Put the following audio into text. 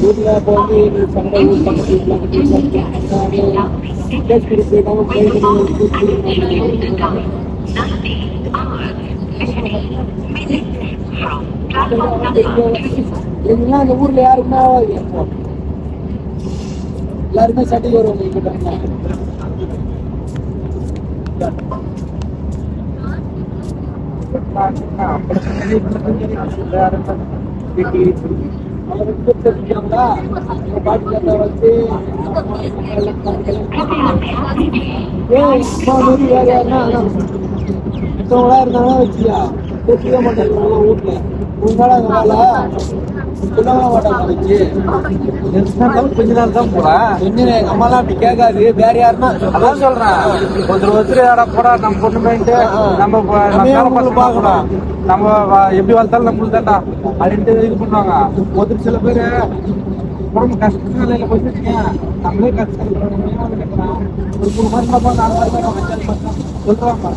ஊர்ல இப்போ வந்து சண்டை ஊர் பக்கத்து கேஸ் கொடுத்து எங்கன்னா அந்த ஊர்ல யாருக்குன்னா எல்லாருமே சண்டைக்கு வருவாங்க எங்கிட்ட. பாட்டு கட்டா வச்சு வேற யாருன்னா மற்றவங்களா இருந்தாங்கன்னா வச்சியா பேசவே மாட்டாங்க வீட்டுல உங்களால அந்த வேலை சொல்லவே மாட்டாங்க வச்சு கொஞ்ச நாள் தான் போறேன். எங்க அம்மாலாம் அப்படி கேட்காது. வேற யாருன்னா அதான் சொல்றேன், ஒருத்தர் யாரா போறா நம்ம பொண்ணு போயிட்டு நம்ம பார்க்கணும். நம்ம எப்படி வளர்த்தாலும் நம்மளுக்கு தான்டா அப்படின்ட்டு இது பண்ணுவாங்க. ஒருத்தர் சில பேரு குடும்ப கஷ்ட நிலையில போயிட்டு நம்மளே கஷ்டம் ஒரு 3 மாசம் 4 மாசம் சொல்றாங்க.